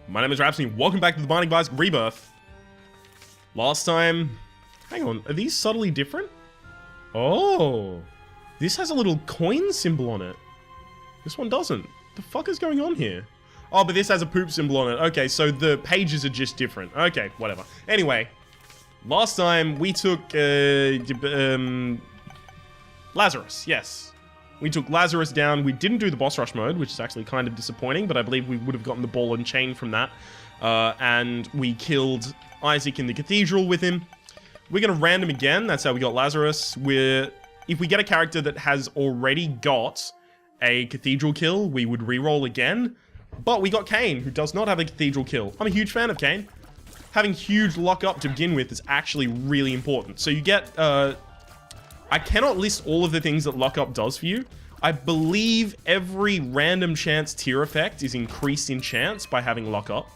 My name is Rhapsody. Welcome back to the Binding of Isaac Rebirth. Last time... Hang on, are these subtly different? Oh, this has a little coin symbol on it. This one doesn't. The fuck is going on here? Oh, but this has a poop symbol on it. Okay, so the pages are just different. Okay, whatever. Anyway, last time we took Lazarus, yes. We took Lazarus down. We didn't do the boss rush mode, which is actually kind of disappointing, but I believe we would have gotten the ball and chain from that. And we killed Isaac in the cathedral with him. We're going to random again. That's how we got Lazarus. If we get a character that has already got a cathedral kill, we would reroll again. But we got Cain, who does not have a cathedral kill. I'm a huge fan of Cain. Having huge lock up to begin with is actually really important. So you get... I cannot list all of the things that lock up does for you. I believe every random chance tier effect is increased in chance by having lock up.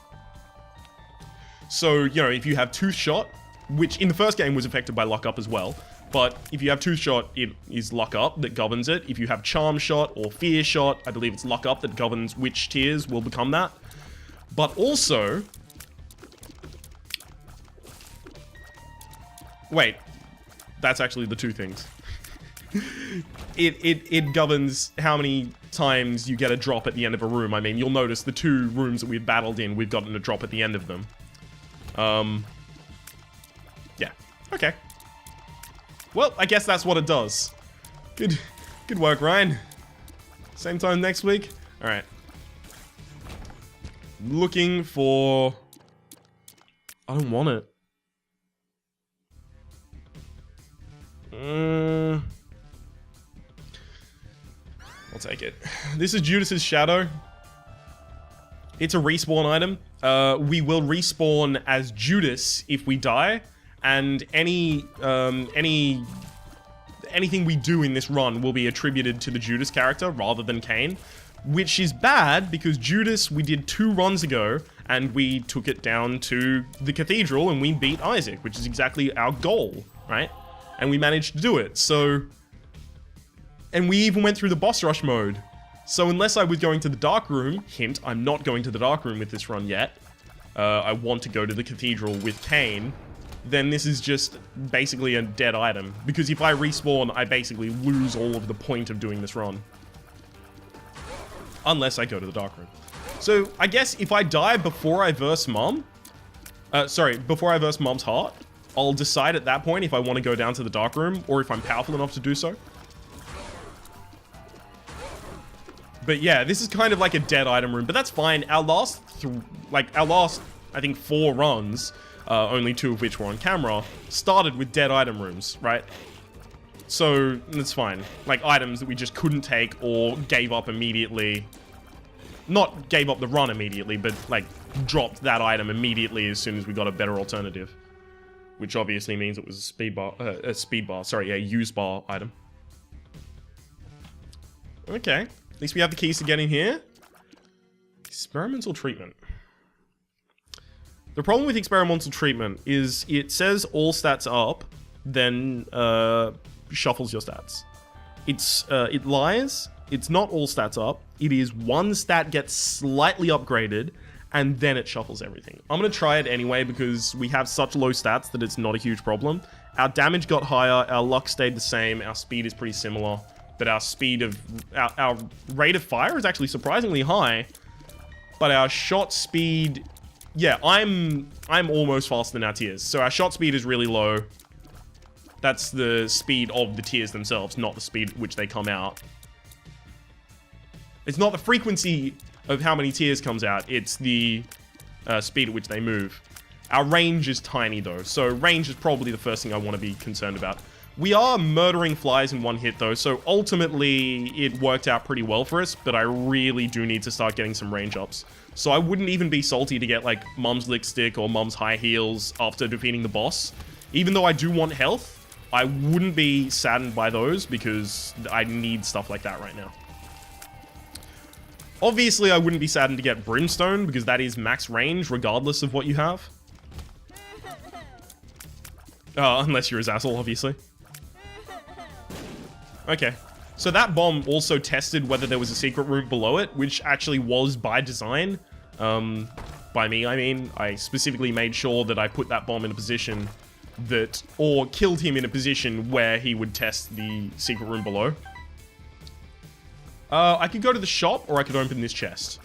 So, you know, if you have Tooth Shot, which in the first game was affected by lock up as well, but if you have Tooth Shot, it is lock up that governs it. If you have Charm Shot or Fear Shot, I believe it's lock up that governs which tiers will become that. But also... Wait. That's actually the two things. It governs how many times you get a drop at the end of a room. I mean, you'll notice the two rooms that we've battled in, we've gotten a drop at the end of them. Yeah. Okay. Well, I guess that's what it does. Good work, Ryan. Same time next week? Alright. Looking for... I don't want it. I'll take it. This is Judas's Shadow. It's a respawn item. We will respawn as Judas if we die, and anything we do in this run will be attributed to the Judas character rather than Cain, which is bad because Judas we did 2 runs ago and we took it down to the cathedral and we beat Isaac, which is exactly our goal, right? And we managed to do it, so... And we even went through the boss rush mode. So unless I was going to the dark room, hint, I'm not going to the dark room with this run yet. I want to go to the cathedral with Cain. Then this is just basically a dead item. Because if I respawn, I basically lose all of the point of doing this run. Unless I go to the dark room. So I guess if I die before I verse Mom... before I verse Mom's heart... I'll decide at that point if I want to go down to the dark room or if I'm powerful enough to do so. But yeah, this is kind of like a dead item room, but that's fine. Our last, I think 4 runs, only 2 of which were on camera, started with dead item rooms, right? So that's fine. Like items that we just couldn't take or gave up immediately. Not gave up the run immediately, but like dropped that item immediately as soon as we got a better alternative. Which obviously means it was a use bar item. Okay, at least we have the keys to get in here. Experimental treatment. The problem with experimental treatment is it says all stats up, then shuffles your stats. It lies, it's not all stats up, it is one stat gets slightly upgraded, and then it shuffles everything. I'm going to try it anyway because we have such low stats that it's not a huge problem. Our damage got higher, our luck stayed the same, our speed is pretty similar, but our speed of... Our rate of fire is actually surprisingly high, but our shot speed... Yeah, I'm almost faster than our tiers, so our shot speed is really low. That's the speed of the tiers themselves, not the speed at which they come out. It's not the frequency of how many tiers comes out, it's the speed at which they move. Our range is tiny though, so range is probably the first thing I want to be concerned about. We are murdering flies in 1 hit though, so ultimately it worked out pretty well for us, but I really do need to start getting some range ups. So I wouldn't even be salty to get like Mum's Lick Stick or Mum's High Heels after defeating the boss. Even though I do want health, I wouldn't be saddened by those because I need stuff like that right now. Obviously, I wouldn't be saddened to get Brimstone, because that is max range, regardless of what you have. Unless you're Azazel, obviously. Okay. So that bomb also tested whether there was a secret route below it, which actually was by design. But By me, I mean, I specifically made sure that I put that bomb in a position that, or killed him in a position where he would test the secret room below. I could go to the shop, or I could open this chest.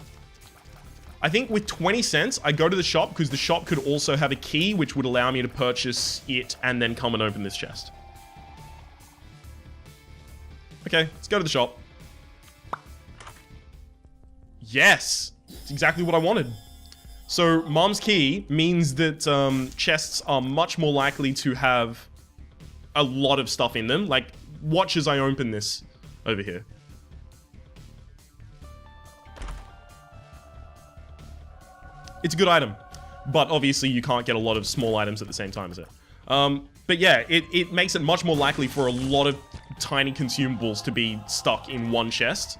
I think with 20 cents, I go to the shop, because the shop could also have a key, which would allow me to purchase it, and then come and open this chest. Okay, let's go to the shop. Yes! It's exactly what I wanted. So, Mom's Key means that chests are much more likely to have a lot of stuff in them. Like, watch as I open this over here. It's a good item, but obviously you can't get a lot of small items at the same time as it. But yeah, it makes it much more likely for a lot of tiny consumables to be stuck in one chest.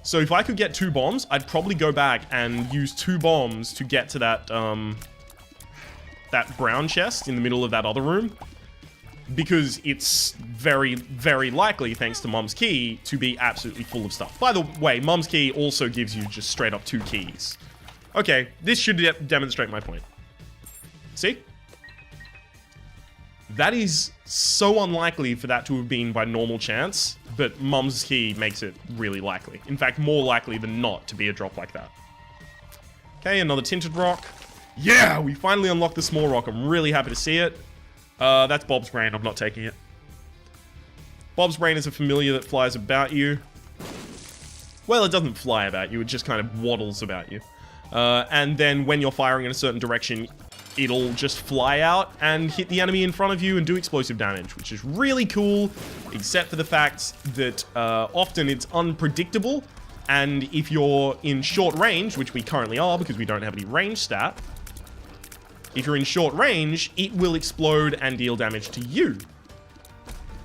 So if I could get 2 bombs, I'd probably go back and use 2 bombs to get to that, that brown chest in the middle of that other room. Because it's very, very likely, thanks to Mom's Key, to be absolutely full of stuff. By the way, Mom's Key also gives you just straight up 2 keys. Okay, this should demonstrate my point. See? That is so unlikely for that to have been by normal chance, but Mom's Key makes it really likely. In fact, more likely than not to be a drop like that. Okay, another tinted rock. Yeah, we finally unlocked the small rock. I'm really happy to see it. That's Bob's brain. I'm not taking it. Bob's brain is a familiar that flies about you. Well, it doesn't fly about you. It just kind of waddles about you. And then when you're firing in a certain direction, it'll just fly out and hit the enemy in front of you and do explosive damage, which is really cool, except for the fact that often it's unpredictable, and if you're in short range, which we currently are because we don't have any range stat, if you're in short range, it will explode and deal damage to you.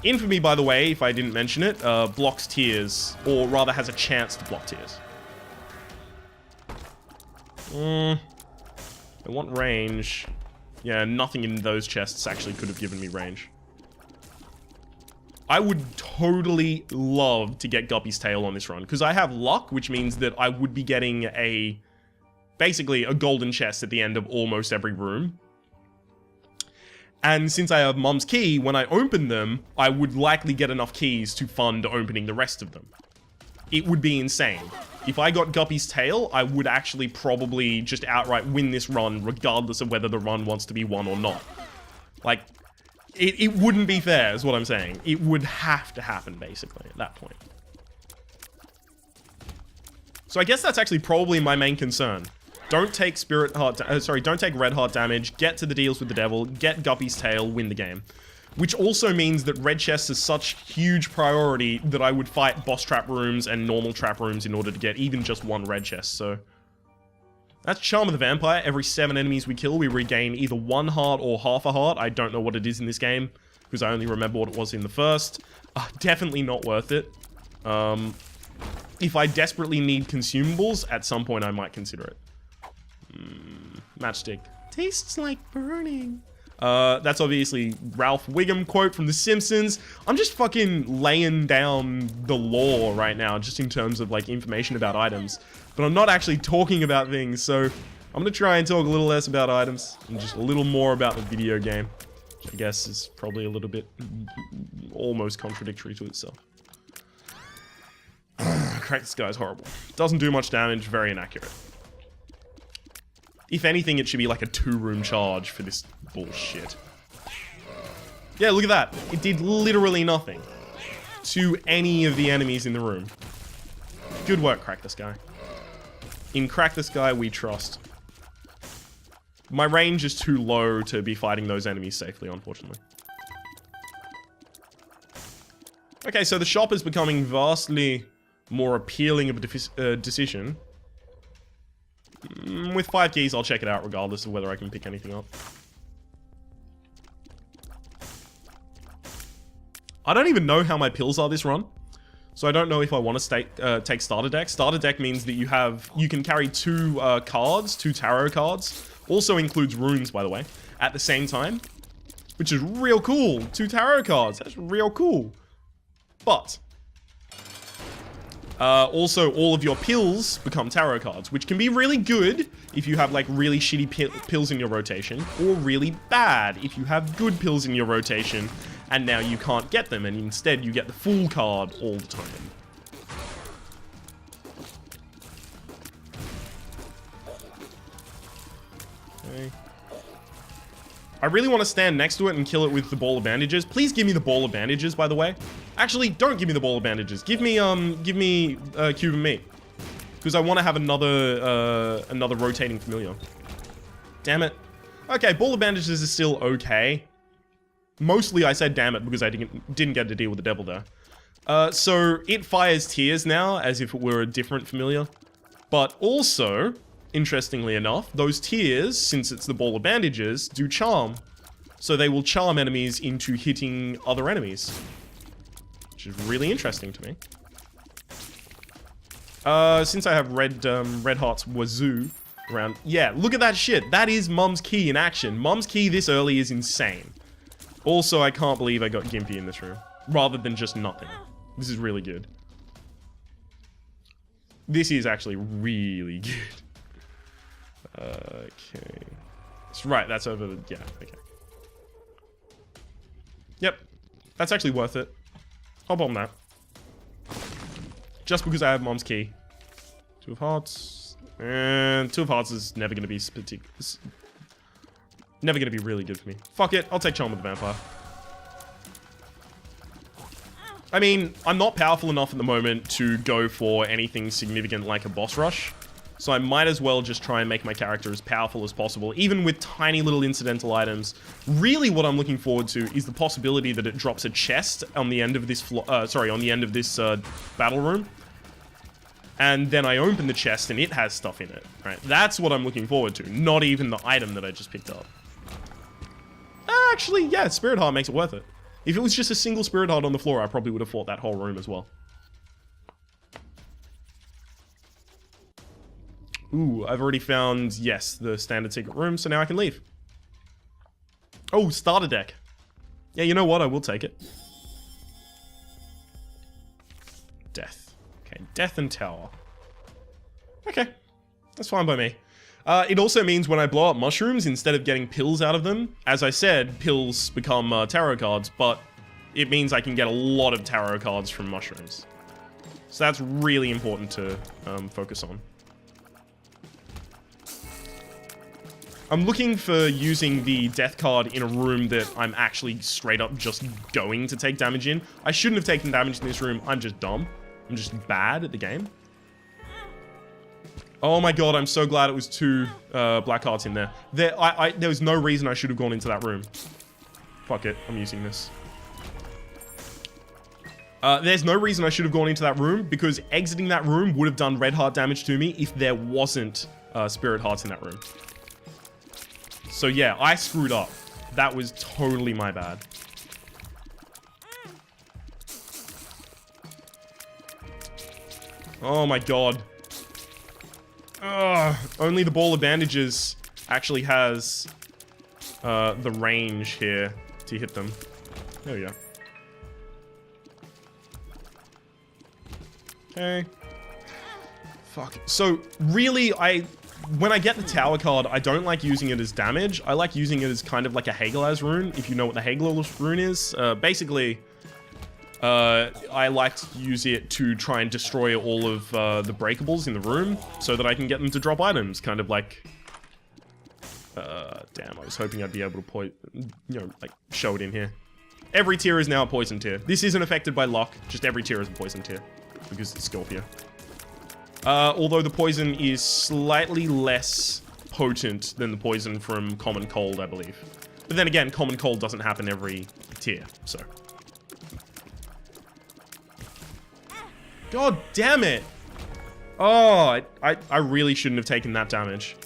Infamy, by the way, if I didn't mention it, blocks tears, or rather has a chance to block tears. I want range. Yeah, nothing in those chests actually could have given me range. I would totally love to get Guppy's Tail on this run, because I have luck, which means that I would be getting basically a golden chest at the end of almost every room. And since I have Mom's Key, when I open them, I would likely get enough keys to fund opening the rest of them. It would be insane. If I got Guppy's Tail, I would actually probably just outright win this run, regardless of whether the run wants to be won or not. Like, it wouldn't be fair, is what I'm saying. It would have to happen, basically, at that point. So I guess that's actually probably my main concern. Don't take don't take red heart damage, get to the deals with the devil, get Guppy's Tail, win the game. Which also means that red chests is such huge priority that I would fight boss trap rooms and normal trap rooms in order to get even just 1 red chest, so... That's Charm of the Vampire. Every 7 enemies we kill, we regain either 1 heart or half a heart. I don't know what it is in this game, because I only remember what it was in the first. Definitely not worth it. If I desperately need consumables, at some point I might consider it. Matchstick. Tastes like burning. That's obviously Ralph Wiggum quote from The Simpsons. I'm just fucking laying down the lore right now, just in terms of, like, information about items. But I'm not actually talking about things, so I'm gonna try and talk a little less about items, and just a little more about the video game. Which I guess is probably a little bit almost contradictory to itself. Crack this guy's horrible. Doesn't do much damage, very inaccurate. If anything, it should be like a 2-room charge for this bullshit. Yeah, look at that. It did literally nothing to any of the enemies in the room. Good work, Crack This Guy. In Crack This Guy, we trust. My range is too low to be fighting those enemies safely, unfortunately. Okay, so the shop is becoming vastly more appealing of a decision. With 5 keys, I'll check it out regardless of whether I can pick anything up. I don't even know how my pills are this run, so I don't know if I want to take starter deck. Starter deck means that you can carry 2 cards, 2 tarot cards. Also includes runes, by the way, at the same time, which is real cool. 2 tarot cards, that's real cool. But Also, all of your pills become tarot cards, which can be really good if you have like really shitty pills in your rotation, or really bad if you have good pills in your rotation and now you can't get them and instead you get the full card all the time. Okay. I really want to stand next to it and kill it with the ball of bandages. Please give me the ball of bandages, by the way. Actually, don't give me the ball of bandages. Give me Cuban meat. Because I want to have another rotating familiar. Damn it. Okay, ball of bandages is still okay. Mostly I said damn it because I didn't get to deal with the devil there. So it fires tears now as if it were a different familiar. But also, interestingly enough, those tears, since it's the ball of bandages, do charm. So they will charm enemies into hitting other enemies. Which is really interesting to me. Since I have red hearts wazoo around. Yeah, look at that shit. That is Mum's Key in action. Mum's Key this early is insane. Also, I can't believe I got Gimpy in this room. Rather than just nothing. This is really good. This is actually really good. Okay. That's right, that's over the... Yeah, okay. Yep. That's actually worth it. I'll bomb that. Just because I have Mom's Key. Two of Hearts. And Two of Hearts is never going to be never going to be really good for me. Fuck it, I'll take Charm with the Vampire. I mean, I'm not powerful enough at the moment to go for anything significant like a boss rush. So I might as well just try and make my character as powerful as possible, even with tiny little incidental items. Really what I'm looking forward to is the possibility that it drops a chest on the end of this battle room. And then I open the chest and it has stuff in it, right? That's what I'm looking forward to, not even the item that I just picked up. Actually, yeah, Spirit Heart makes it worth it. If it was just a single Spirit Heart on the floor, I probably would have fought that whole room as well. Ooh, I've already found, yes, the standard secret room, so now I can leave. Oh, starter deck. Yeah, you know what? I will take it. Death. Okay, death and tower. Okay, that's fine by me. It also means when I blow up mushrooms, instead of getting pills out of them, as I said, pills become tarot cards, but it means I can get a lot of tarot cards from mushrooms. So that's really important to focus on. I'm looking for using the death card in a room that I'm actually straight up just going to take damage in. I shouldn't have taken damage in this room. I'm just dumb. I'm just bad at the game. Oh my god, I'm so glad it was two black hearts in there. There was no reason I should have gone into that room. Fuck it, I'm using this. There's no reason I should have gone into that room because exiting that room would have done red heart damage to me if there wasn't spirit hearts in that room. So yeah, I screwed up. That was totally my bad. Oh my god. Only the ball of bandages actually has the range here to hit them. There we go. Okay. Fuck. So really, when I get the tower card, I don't like using it as damage. I like using it as kind of like a Hagelaz rune, if you know what the Hagelaz rune is. Basically, I like to use it to try and destroy all of the breakables in the room so that I can get them to drop items. Kind of like... damn, I was hoping I'd be able to like, show it in here. Every tier is now a poison tier. This isn't affected by luck, just every tier is a poison tier. Because it's Scorpio. Although the poison is slightly less potent than the poison from Common Cold, I believe. But then again, Common Cold doesn't happen every tier, so... God damn it! Oh, I really shouldn't have taken that damage.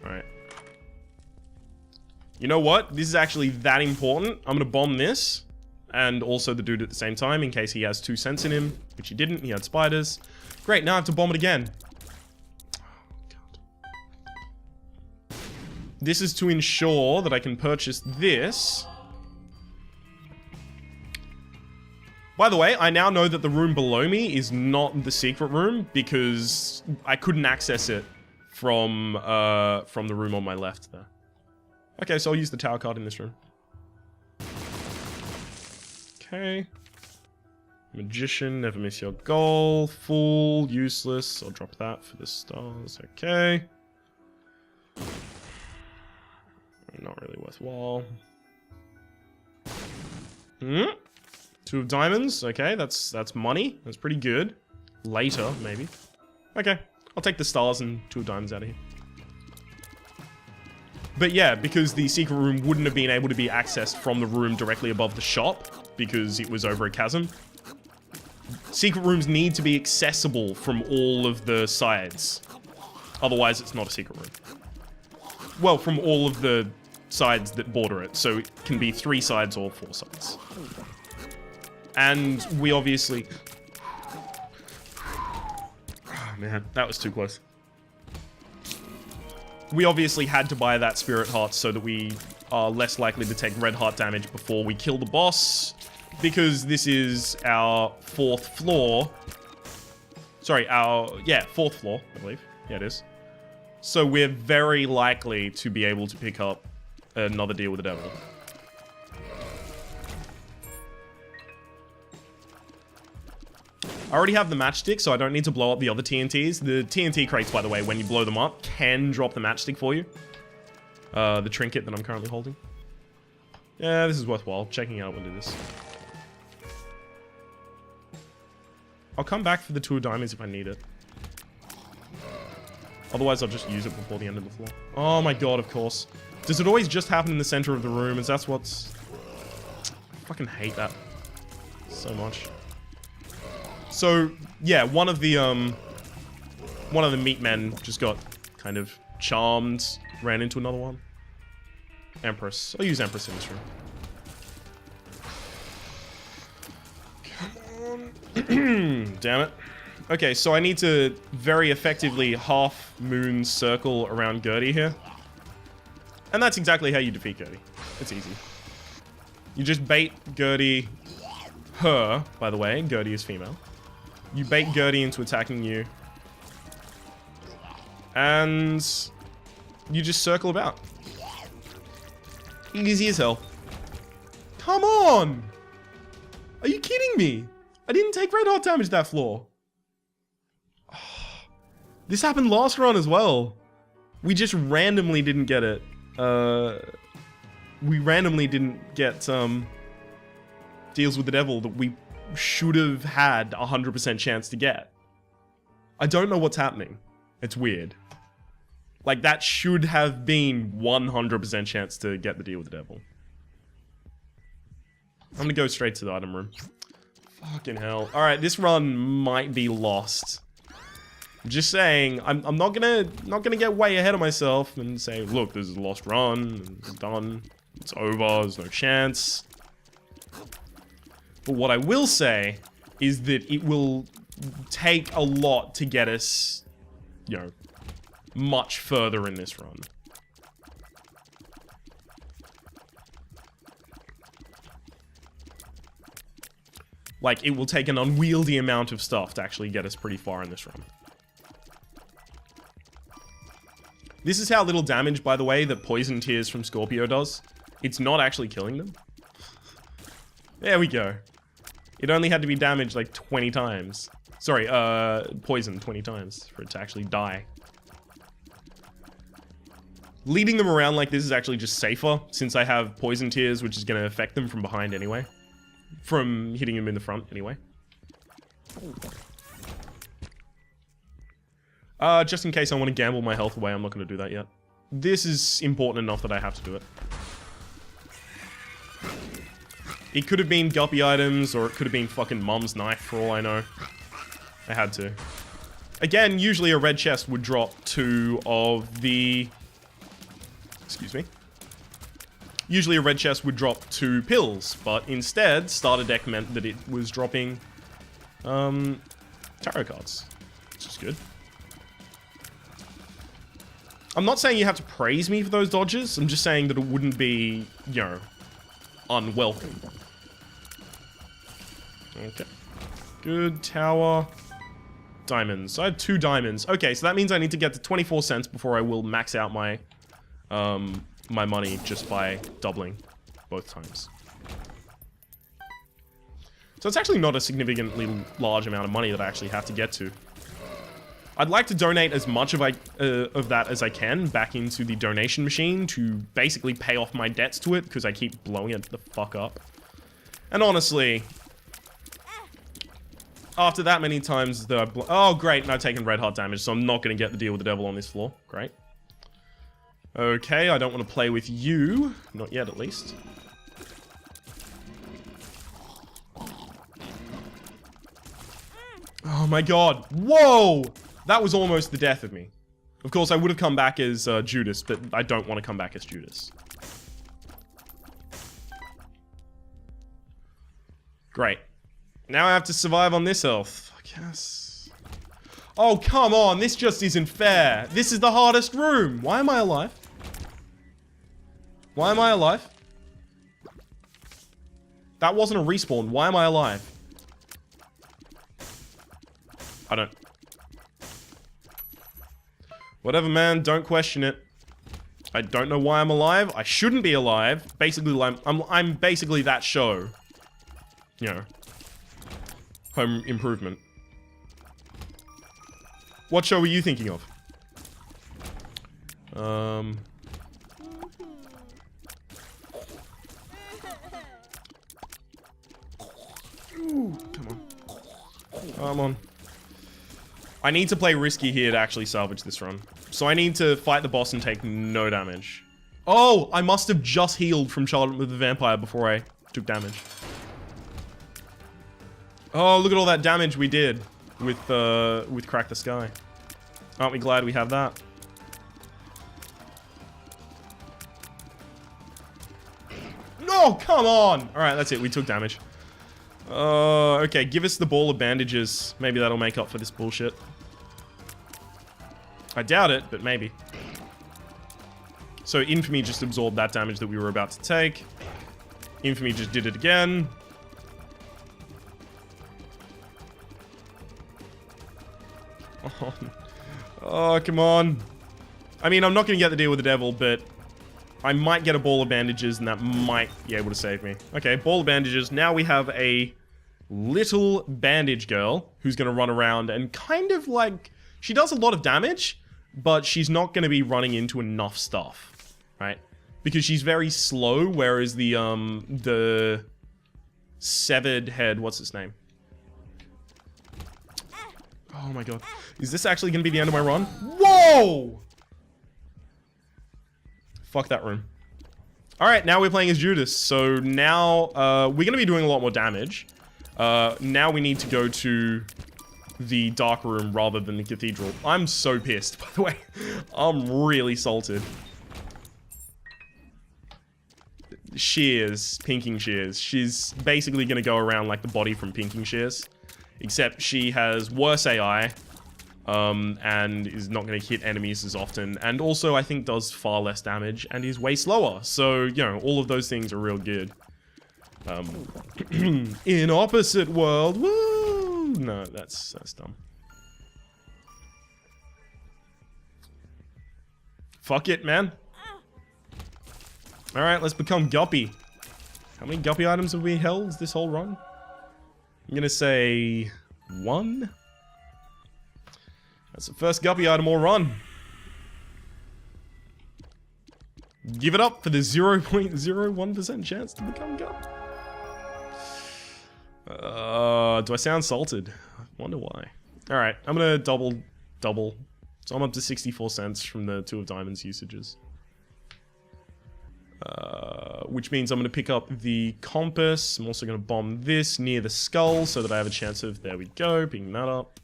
Alright. You know what? This is actually that important. I'm gonna bomb this. And also the dude at the same time, in case he has 2 cents in him. Which he didn't, he had spiders. Great, now I have to bomb it again. Oh, God. This is to ensure that I can purchase this. By the way, I now know that the room below me is not the secret room because I couldn't access it from the room on my left there. Okay, so I'll use the tower card in this room. Okay. Magician, never miss your goal. Fool, useless. I'll drop that for the stars. Okay. Not really worthwhile. Two of diamonds. Okay, that's money. That's pretty good. Later, maybe. Okay, I'll take the stars and two of diamonds out of here. But yeah, because the secret room wouldn't have been able to be accessed from the room directly above the shop because it was over a chasm. Secret rooms need to be accessible from all of the sides. Otherwise, it's not a secret room. Well, from all of the sides that border it. So it can be 3 sides or 4 sides. And we obviously... Oh, man, that was too close. We obviously had to buy that spirit heart so that we are less likely to take red heart damage before we kill the boss. Because this is our 4th floor. Sorry, yeah, 4th floor, I believe. Yeah, it is. So we're very likely to be able to pick up another deal with the devil. I already have the matchstick, so I don't need to blow up the other TNTs. The TNT crates, by the way, when you blow them up, can drop the matchstick for you. The trinket that I'm currently holding. Yeah, this is worthwhile. Checking out when to do this. I'll come back for the 2 diamonds if I need it. Otherwise, I'll just use it before the end of the floor. Oh my god, of course. Does it always just happen in the center of the room? Is that what's... I fucking hate that so much. So, yeah, one of the meat men just got kind of charmed, ran into another one. Empress. I'll use Empress in this room. Damn it. Okay, so I need to very effectively half moon circle around Gertie here. And that's exactly how you defeat Gertie. It's easy. You just bait Gertie, her, by the way, Gertie is female. You bait Gertie into attacking you. And you just circle about. Easy as hell. Come on! Are you kidding me? I didn't take red heart damage that floor. This happened last run as well. We just randomly didn't get it. We randomly didn't get deals with the devil that we should have had 100% chance to get. I don't know what's happening. It's weird. Like, that should have been 100% chance to get the deal with the devil. I'm gonna go straight to the item room. Fucking hell. Alright, this run might be lost. I'm just saying, I'm not gonna get way ahead of myself and say, look, this is a lost run, it's done, it's over, there's no chance. But what I will say is that it will take a lot to get us, you know, much further in this run. Like, it will take an unwieldy amount of stuff to actually get us pretty far in this run. This is how little damage, by the way, that Poison Tears from Scorpio does. It's not actually killing them. There we go. It only had to be damaged like 20 times. Sorry, poison 20 times for it to actually die. Leading them around like this is actually just safer, since I have Poison Tears, which is going to affect them from behind anyway. From hitting them in the front, anyway. Just in case I want to gamble my health away, I'm not going to do that yet. This is important enough that I have to do it. It could have been guppy items, or it could have been fucking mum's knife, for all I know. I had to. Again, usually a red chest would drop 2 of the... Excuse me. Usually a red chest would drop 2 pills, but instead, starter deck meant that it was dropping, tarot cards. Which is good. I'm not saying you have to praise me for those dodges, I'm just saying that it wouldn't be, you know, unwelcome. Okay. Good. Tower. Diamonds. So I have 2 diamonds. Okay, so that means I need to get to 24 cents before I will max out my my money just by doubling both times. So it's actually not a significantly large amount of money that I actually have to get to. I'd like to donate as much of that as I can back into the donation machine to basically pay off my debts to it, because I keep blowing it the fuck up. And honestly, after that many times that I've oh great, and I've taken red heart damage, so I'm not going to get the deal with the devil on this floor. Great. Okay, I don't want to play with you. Not yet, at least. Oh my god. Whoa! That was almost the death of me. Of course, I would have come back as Judas, but I don't want to come back as Judas. Great. Now I have to survive on this health. I guess. Oh, come on. This just isn't fair. This is the hardest room. Why am I alive? Why am I alive? That wasn't a respawn. Why am I alive? I don't... Whatever, man. Don't question it. I don't know why I'm alive. I shouldn't be alive. Basically, I'm basically that show. You know. Home Improvement. What show were you thinking of? Ooh, come on. Come on. I need to play risky here to actually salvage this run. So I need to fight the boss and take no damage. Oh, I must have just healed from Charlotte with the Vampire before I took damage. Oh, look at all that damage we did with Crack the Sky. Aren't we glad we have that? No, come on! Alright, that's it. We took damage. Okay, give us the ball of bandages. Maybe that'll make up for this bullshit. I doubt it, but maybe. So Infamy just absorbed that damage that we were about to take. Infamy just did it again. Oh, come on. I mean, I'm not going to get the deal with the devil, but I might get a ball of bandages, and that might be able to save me. Okay, ball of bandages. Now we have a little bandage girl who's going to run around and kind of like... She does a lot of damage, but she's not going to be running into enough stuff, right? Because she's very slow, whereas the severed head... What's its name? Oh my god. Is this actually going to be the end of my run? Whoa! Fuck that room. Alright, now we're playing as Judas. So now, we're going to be doing a lot more damage. Now we need to go to the dark room rather than the cathedral. I'm so pissed, by the way. I'm really salted. Shears. Pinking Shears. She's basically going to go around like the body from Pinking Shears. Except she has worse AI, and is not going to hit enemies as often, and also I think does far less damage, and is way slower. So, you know, all of those things are real good. In opposite world, woo! No, that's dumb. Fuck it, man. Alright, let's become Guppy. How many Guppy items have we held this whole run? I'm gonna say 1. That's the first Guppy item or run. Give it up for the 0.01% chance to become Guppy. Do I sound salted? I wonder why. Alright, I'm gonna double. So I'm up to 64 cents from the 2 of Diamonds usages. Which means I'm going to pick up the compass. I'm also going to bomb this near the skull so that I have a chance of, there we go, picking that up.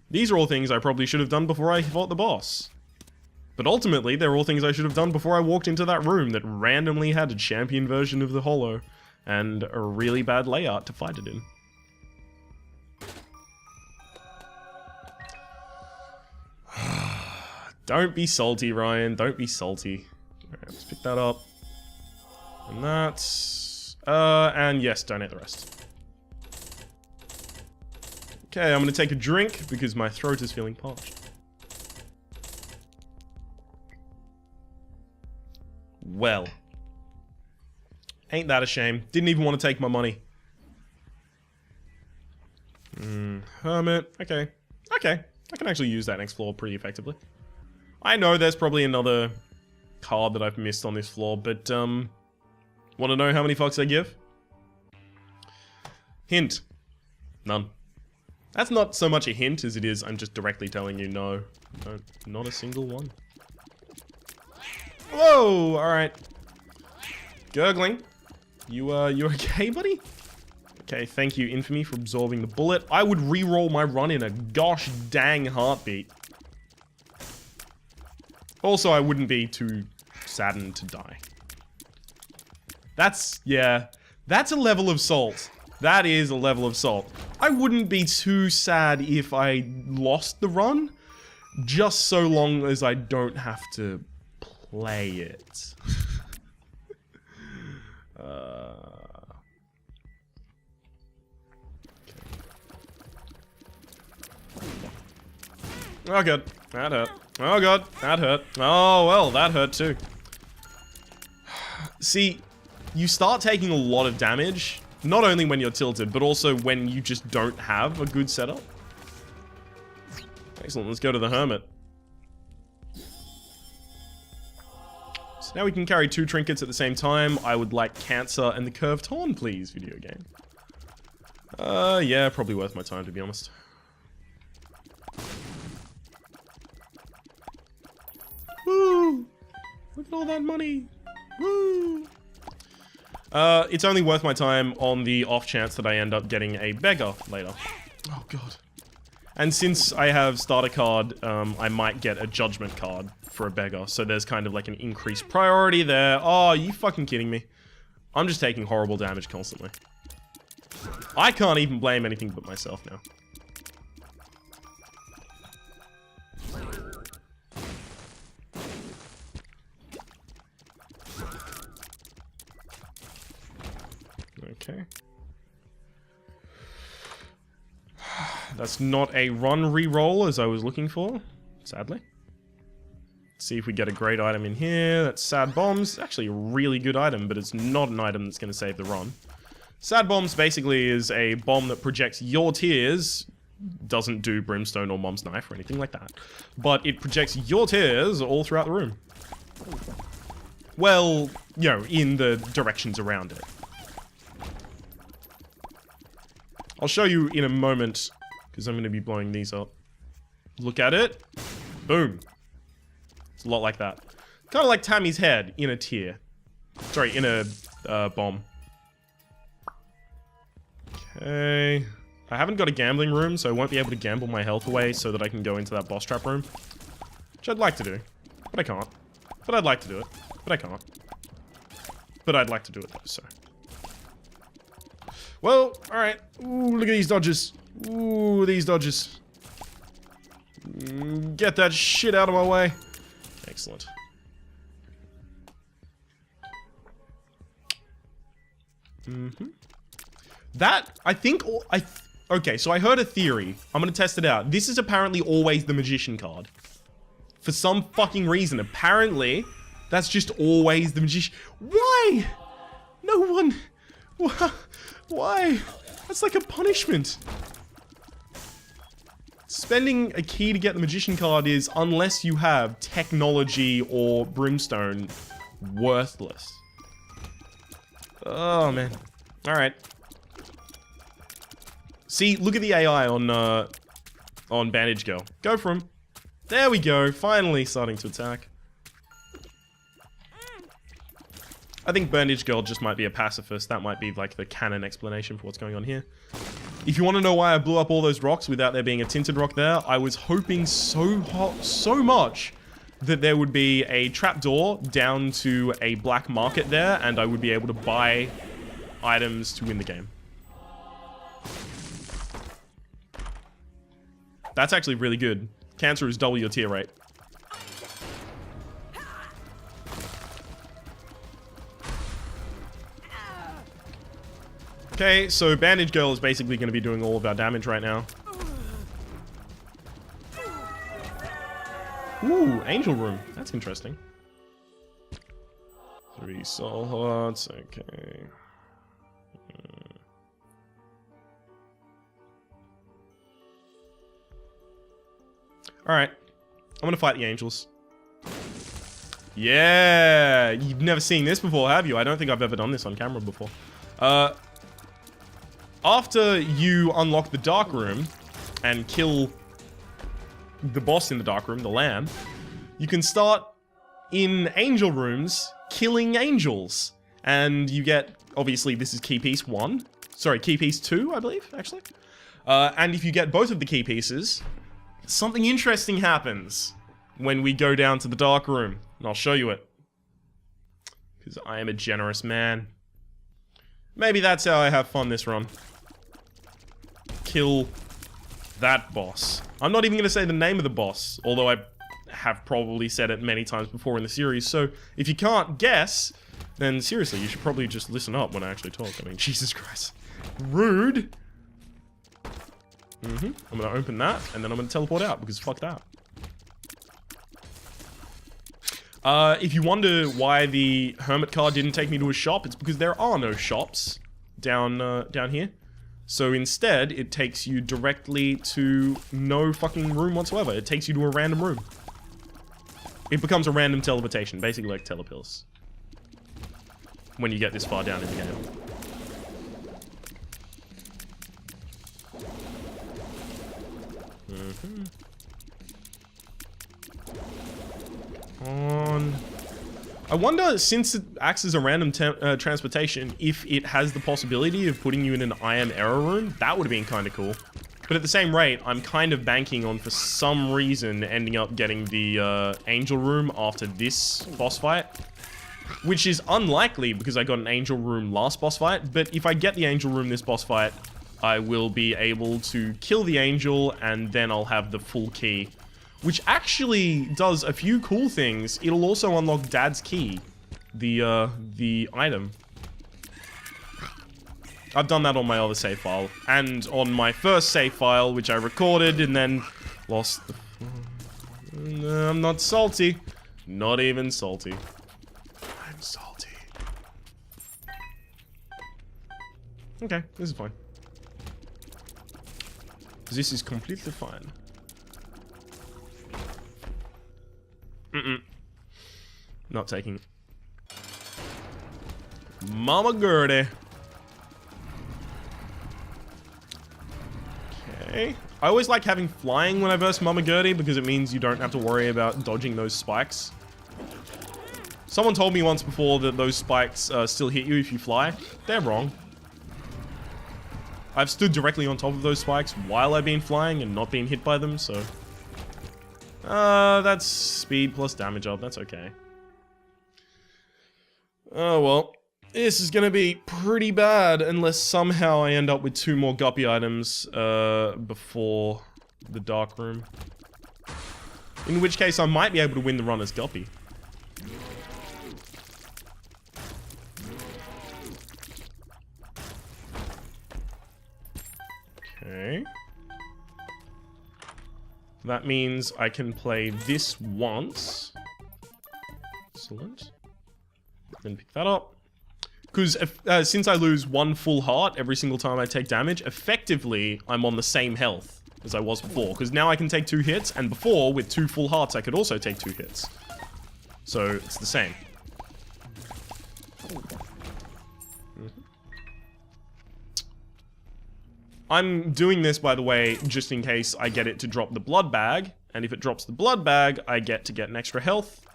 These are all things I probably should have done before I fought the boss. But ultimately, they're all things I should have done before I walked into that room that randomly had a champion version of the Hollow and a really bad layout to fight it in. Don't be salty, Ryan. Don't be salty. Alright, let's pick that up. And that's... And yes, donate the rest. Okay, I'm gonna take a drink because my throat is feeling parched. Well. Ain't that a shame. Didn't even want to take my money. Hermit. Okay. Okay. I can actually use that next floor pretty effectively. I know there's probably another card that I've missed on this floor, but, want to know how many fucks I give? Hint. None. That's not so much a hint as it is I'm just directly telling you no. No, not a single one. Whoa! Alright. Gurgling. You okay, buddy? Okay, thank you, Infamy, for absorbing the bullet. I would re-roll my run in a gosh dang heartbeat. Also, I wouldn't be too saddened to die. Yeah, that's a level of salt. That is a level of salt. I wouldn't be too sad if I lost the run, just so long as I don't have to play it. Oh god, that hurt. Oh god, that hurt. Oh well, that hurt too. See, you start taking a lot of damage, not only when you're tilted, but also when you just don't have a good setup. Excellent, let's go to the Hermit. So now we can carry 2 trinkets at the same time. I would like Cancer and the Curved Horn, please, video game. Yeah, probably worth my time, to be honest. Woo! Look at all that money! Woo! It's only worth my time on the off chance that I end up getting a beggar later. Oh god. And since I have starter card, I might get a judgment card for a beggar, so there's kind of like an increased priority there. Oh, are you fucking kidding me? I'm just taking horrible damage constantly. I can't even blame anything but myself now. Okay. That's not a run re-roll as I was looking for, sadly. Let's see if we get a great item in here. That's Sad Bombs. Actually a really good item, but it's not an item that's going to save the run. Sad Bombs basically is a bomb that projects your tears. Doesn't do Brimstone or Mom's Knife or anything like that. But it projects your tears all throughout the room. Well, you know, in the directions around it. I'll show you in a moment, because I'm going to be blowing these up. Look at it. Boom. It's a lot like that. Kind of like Tammy's head in a tear. Sorry, in a bomb. Okay. I haven't got a gambling room, so I won't be able to gamble my health away so that I can go into that boss trap room. Which I'd like to do, but I can't. But I'd like to do it, but I can't. But I'd like to do it though, so. Well, alright. Ooh, look at these dodges. Ooh, these dodges. Get that shit out of my way. Excellent. That, I think, okay, so I heard a theory. I'm gonna test it out. This is apparently always the Magician card. For some fucking reason, apparently, that's just always the Magician. Why? No one. Why? That's like a punishment. Spending a key to get the Magician card is, unless you have technology or Brimstone, worthless. Oh, man. Alright. See, look at the AI on Bandage Girl. Go for him. There we go. Finally starting to attack. I think Bandage Girl just might be a pacifist. That might be like the canon explanation for what's going on here. If you want to know why I blew up all those rocks without there being a tinted rock there, I was hoping so much that there would be a trapdoor down to a black market there, and I would be able to buy items to win the game. That's actually really good. Cancer is double your tier rate. Okay, so Bandage Girl is basically going to be doing all of our damage right now. Ooh, Angel Room. That's interesting. 3 soul hearts, okay. Alright. I'm gonna fight the angels. Yeah! You've never seen this before, have you? I don't think I've ever done this on camera before. After you unlock the Dark Room and kill the boss in the Dark Room, the Lamb, you can start in angel rooms killing angels. And you get, obviously this is key piece 1. Sorry, key piece 2, I believe, actually. And if you get both of the key pieces, something interesting happens when we go down to the Dark Room. And I'll show you it. Because I am a generous man. Maybe that's how I have fun this run. Kill that boss. I'm not even going to say the name of the boss, although I have probably said it many times before in the series, so if you can't guess, then seriously, you should probably just listen up when I actually talk. I mean, Jesus Christ. Rude! I'm going to open that, and then I'm going to teleport out, because fuck that. If you wonder why the Hermit card didn't take me to a shop, it's because there are no shops down here. So instead, it takes you directly to no fucking room whatsoever. It takes you to a random room. It becomes a random teleportation, basically like telepills. When you get this far down in the game. On. I wonder, since it acts as a random transportation, if it has the possibility of putting you in an I am error room. That would have been kind of cool. But at the same rate, I'm kind of banking on, for some reason, ending up getting the angel room after this boss fight. Which is unlikely, because I got an angel room last boss fight. But if I get the angel room this boss fight, I will be able to kill the angel, and then I'll have the full key. Which actually does a few cool things. It'll also unlock Dad's key, the item. I've done that on my other save file, and on my first save file, which I recorded and then lost the... I'm not salty. Not even salty. I'm salty. Okay, this is fine. This is completely fine. Not taking it. Mama Gertie. Okay. I always like having flying when I verse Mama Gertie because it means you don't have to worry about dodging those spikes. Someone told me once before that those spikes still hit you if you fly. They're wrong. I've stood directly on top of those spikes while I've been flying and not been hit by them, so... that's speed plus damage up. That's okay. Oh, well. This is gonna be pretty bad unless somehow I end up with 2 more guppy items, before the Dark Room. In which case, I might be able to win the run as guppy. Okay. That means I can play this once. Excellent. Then pick that up. Because since I lose 1 full heart every single time I take damage, effectively I'm on the same health as I was before. Because now I can take 2 hits, and before, with 2 full hearts, I could also take 2 hits. So, it's the same. I'm doing this, by the way, just in case I get it to drop the blood bag. And if it drops the blood bag, I get to get an extra health.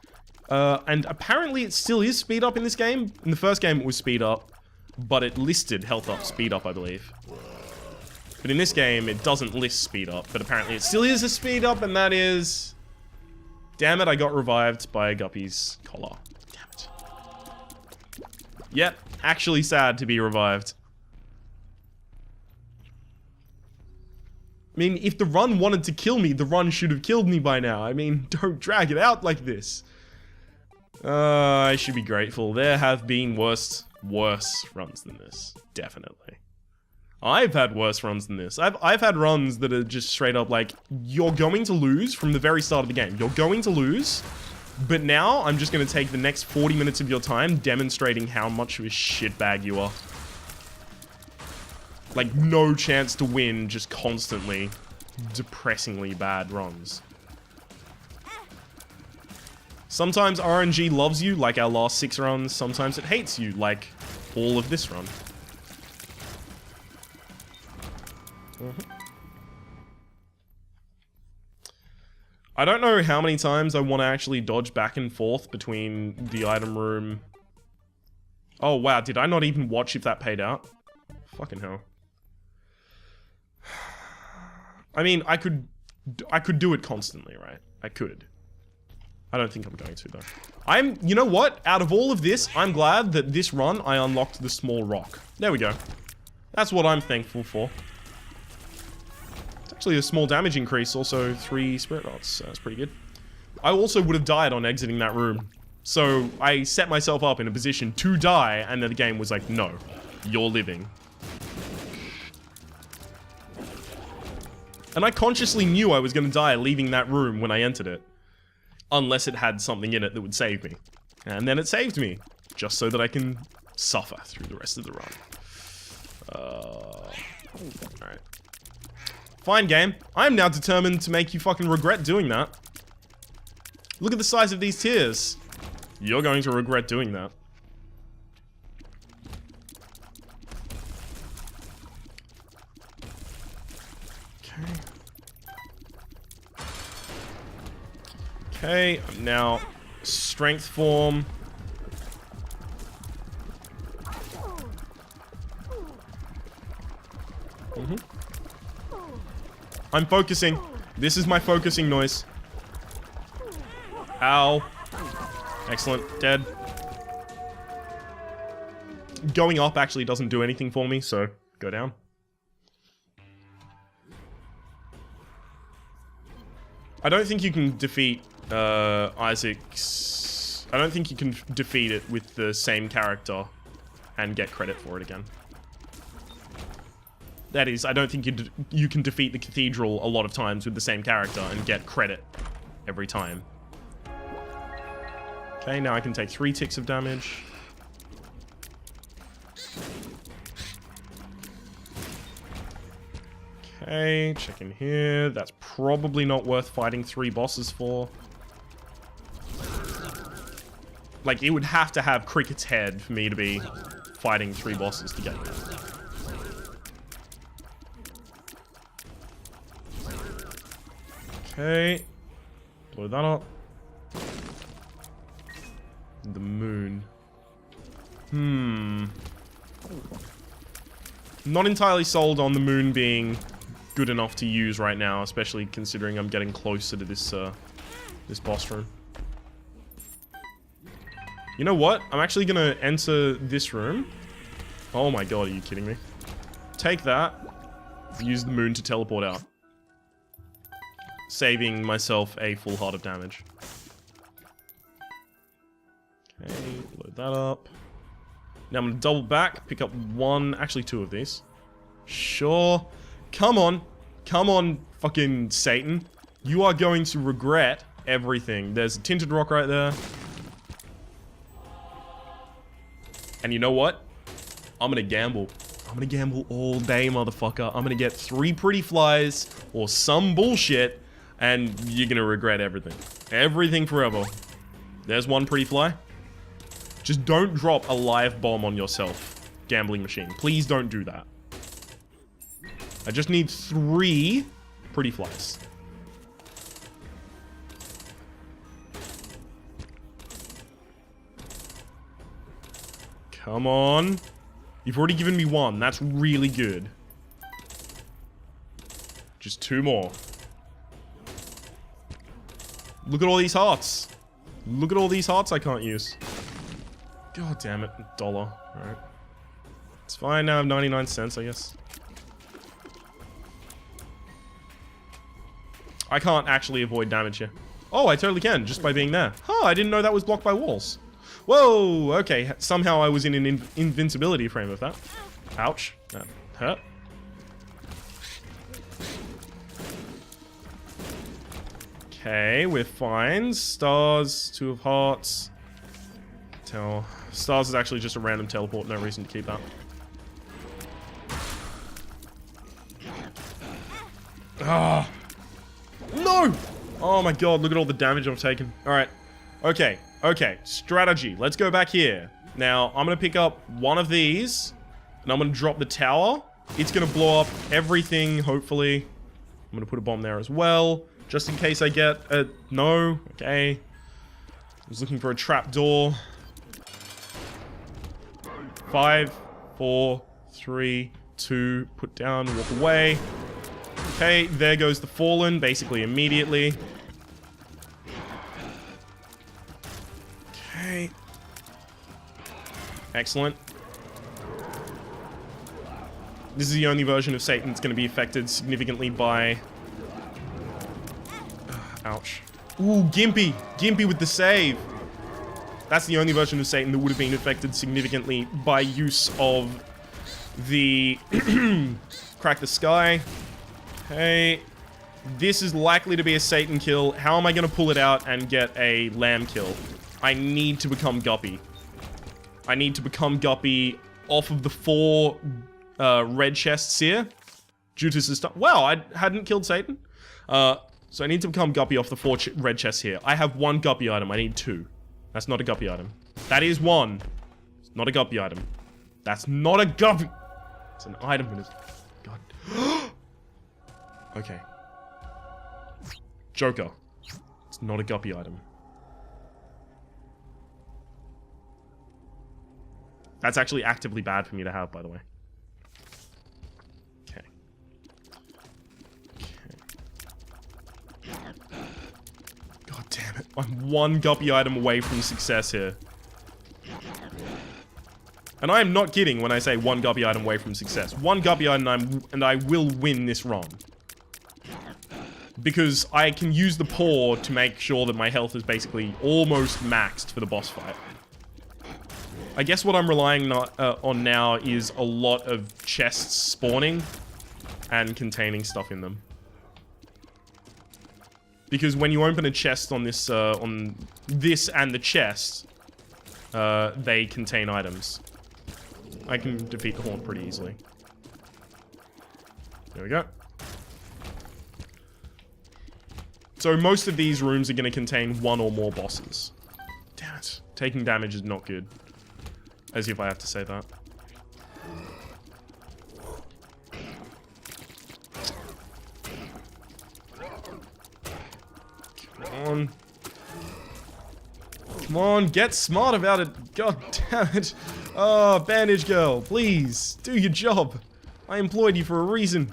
And apparently it still is speed up in this game. In the first game it was speed up, but it listed health up, speed up, I believe. But in this game it doesn't list speed up, but apparently it still is a speed up, and that is... Damn it, I got revived by a guppy's collar. Damn it. Yep, actually sad to be revived. I mean, if the run wanted to kill me, the run should have killed me by now. I mean, don't drag it out like this. I should be grateful. There have been worse runs than this. Definitely. I've had worse runs than this. I've had runs that are just straight up like, you're going to lose from the very start of the game. You're going to lose, but now I'm just going to take the next 40 minutes of your time demonstrating how much of a shitbag you are. Like, no chance to win, just constantly depressingly bad runs. Sometimes RNG loves you, like our last 6 runs. Sometimes it hates you, like all of this run. I don't know how many times I want to actually dodge back and forth between the item room. Oh wow, did I not even watch if that paid out? Fucking hell. I mean, I could do it constantly, right? I could. I don't think I'm going to though. You know what? Out of all of this, I'm glad that this run I unlocked the small rock. There we go. That's what I'm thankful for. Actually a small damage increase, also 3 spirit rods, so that's pretty good. I also would have died on exiting that room. So I set myself up in a position to die, and then the game was like, no, you're living. And I consciously knew I was going to die leaving that room when I entered it. Unless it had something in it that would save me. And then it saved me, just so that I can suffer through the rest of the run. Alright. Fine, game. I am now determined to make you fucking regret doing that. Look at the size of these tiers. You're going to regret doing that. Okay. Okay, I'm now strength form. I'm focusing. This is my focusing noise. Ow. Excellent. Dead. Going up actually doesn't do anything for me, so go down. I don't think you can defeat Isaac's... I don't think you can defeat it with the same character and get credit for it again. That is, I don't think you can defeat the cathedral a lot of times with the same character and get credit every time. Okay, now I can take 3 ticks of damage. Okay, check in here. That's probably not worth fighting 3 bosses for. Like, it would have to have Cricket's head for me to be fighting 3 bosses to get that. Okay. Blow that up. The moon. Not entirely sold on the moon being good enough to use right now, especially considering I'm getting closer to this this boss room. You know what? I'm actually gonna enter this room. Oh my god, are you kidding me? Take that. Use the moon to teleport out. Saving myself a full heart of damage. Okay, load that up. Now I'm gonna double back, pick up 1, actually 2 of these. Sure. Come on. Come on, fucking Satan. You are going to regret everything. There's a tinted rock right there. And you know what? I'm gonna gamble. I'm gonna gamble all day, motherfucker. I'm gonna get 3 pretty flies or some bullshit, and you're gonna regret everything. Everything forever. There's 1 pretty fly. Just don't drop a live bomb on yourself, gambling machine. Please don't do that. I just need 3 pretty flies. Come on. You've already given me 1. That's really good. Just 2 more. Look at all these hearts. Look at all these hearts I can't use. God damn it. $1. Alright. It's fine now. I have 99 cents, I guess. I can't actually avoid damage here. Oh, I totally can, just by being there. Huh, I didn't know that was blocked by walls. Whoa, okay. Somehow I was in an invincibility frame of that. Ouch. That hurt. Okay, we're fine. Stars, 2 of hearts. Tower. Stars is actually just a random teleport, no reason to keep that. Ah! No! Oh my god, look at all the damage I've taken. Alright. Okay, okay. Strategy. Let's go back here. Now, I'm gonna pick up one of these, and I'm gonna drop the tower. It's gonna blow up everything, hopefully. I'm gonna put a bomb there as well, just in case I get a... No. Okay. I was looking for a trap door. 5, 4, 3, 2, put down, walk away. Okay, there goes the Fallen, basically immediately. Okay. Excellent. This is the only version of Satan that's going to be affected significantly by... ouch. Ooh, Gimpy! Gimpy with the save! That's the only version of Satan that would have been affected significantly by use of the... Crack the Sky. Okay. This is likely to be a Satan kill. How am I going to pull it out and get a lamb kill? I need to become Guppy. I need to become Guppy off of the 4 red chests here. Judas is... Wow, I hadn't killed Satan. So I need to become Guppy off the 4 red chests here. I have 1 Guppy item. I need 2. That's not a Guppy item. That is 1. It's not a Guppy item. That's not a Guppy. It's an item. It is... God. Okay. Joker. It's not a Guppy item. That's actually actively bad for me to have, by the way. Okay. Okay. God damn it. I'm 1 Guppy item away from success here. And I am not kidding when I say 1 Guppy item away from success. 1 Guppy item and I will win this run. Because I can use the paw to make sure that my health is basically almost maxed for the boss fight. I guess what I'm relying on now is a lot of chests spawning and containing stuff in them. Because when you open a chest on this and the chest, they contain items. I can defeat the Haunt pretty easily. There we go. So most of these rooms are going to contain 1 or more bosses. Damn it. Taking damage is not good. As if I have to say that. Come on. Come on, get smart about it. God damn it. Oh, Bandage Girl, please, do your job. I employed you for a reason.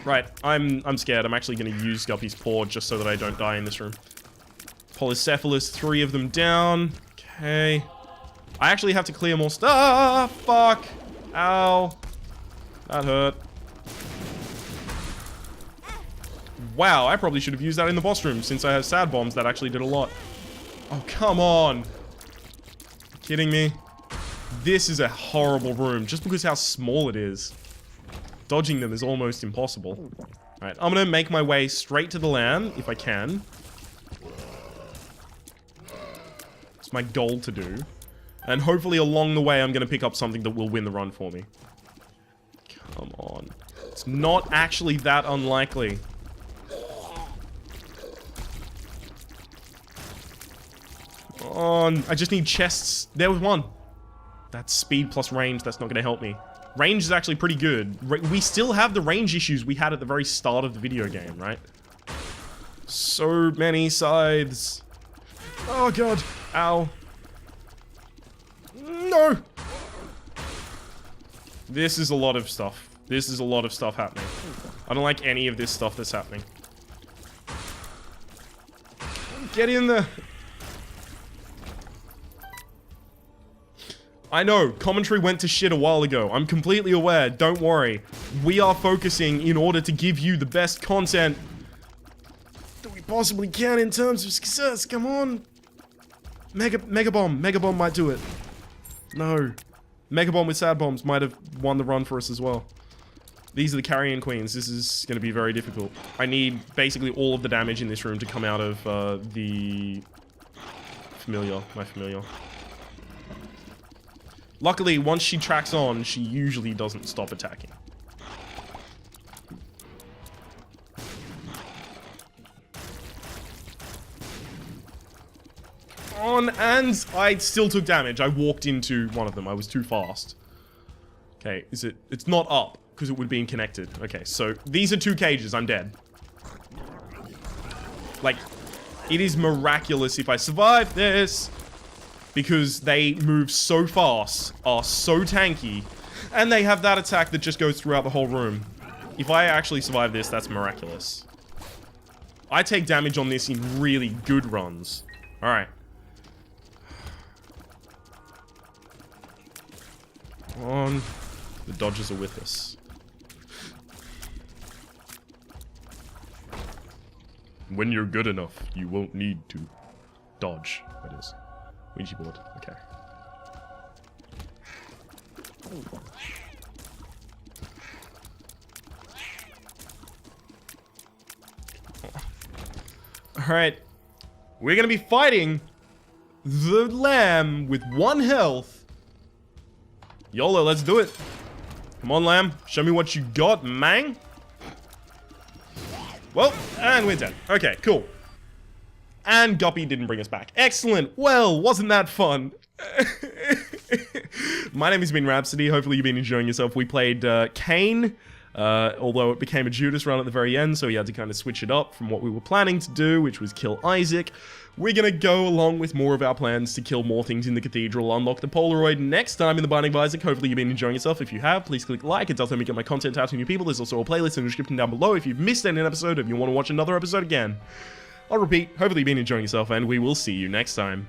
Right, I'm scared. I'm actually going to use Guppy's paw just so that I don't die in this room. Polycephalus, 3 of them down. Okay. I actually have to clear more stuff. Ah, fuck. Ow. That hurt. Wow, I probably should have used that in the boss room since I have sad bombs that actually did a lot. Oh, come on. You kidding me? This is a horrible room just because how small it is. Dodging them is almost impossible. Alright, I'm gonna make my way straight to the lamb if I can. It's my goal to do. And hopefully along the way I'm gonna pick up something that will win the run for me. Come on. It's not actually that unlikely. Come on. I just need chests. There was 1. That's speed plus range. That's not gonna help me. Range is actually pretty good. We still have the range issues we had at the very start of the video game, right? So many scythes. Oh god. Ow. No! This is a lot of stuff. This is a lot of stuff happening. I don't like any of this stuff that's happening. Get in there! I know, commentary went to shit a while ago. I'm completely aware, don't worry. We are focusing in order to give you the best content that we possibly can in terms of success. Come on! Mega Bomb. Mega Bomb might do it. No. Mega Bomb with sad bombs might have won the run for us as well. These are the carrion queens. This is going to be very difficult. I need basically all of the damage in this room to come out of the familiar, my familiar. Luckily, once she tracks on, she usually doesn't stop attacking. On, and I still took damage. I walked into one of them. I was too fast. Okay, is it? It's not up, because it would be connected. Okay, so these are 2 cages. I'm dead. Like, it is miraculous if I survive this, because they move so fast, are so tanky, and they have that attack that just goes throughout the whole room. If I actually survive this, that's miraculous. I take damage on this in really good runs. Alright. On. The dodgers are with us. When you're good enough, you won't need to dodge. That is. Ouija board. Okay. Alright. We're gonna be fighting the lamb with 1 health. YOLO, let's do it. Come on, lamb. Show me what you got, man. Well, and we're dead. Okay, cool. And Guppy didn't bring us back. Excellent. Well, wasn't that fun? My name has been Rhapsody. Hopefully you've been enjoying yourself. We played Cain, although it became a Judas run at the very end, so we had to kind of switch it up from what we were planning to do, which was kill Isaac. We're gonna go along with more of our plans to kill more things in the cathedral, unlock the Polaroid next time in the Binding of Isaac. Hopefully you've been enjoying yourself. If you have, please click like. It does help me get my content out to new people. There's also a playlist in the description down below if you've missed any episode, if you want to watch another episode again. I'll repeat, hopefully you've been enjoying yourself, and we will see you next time.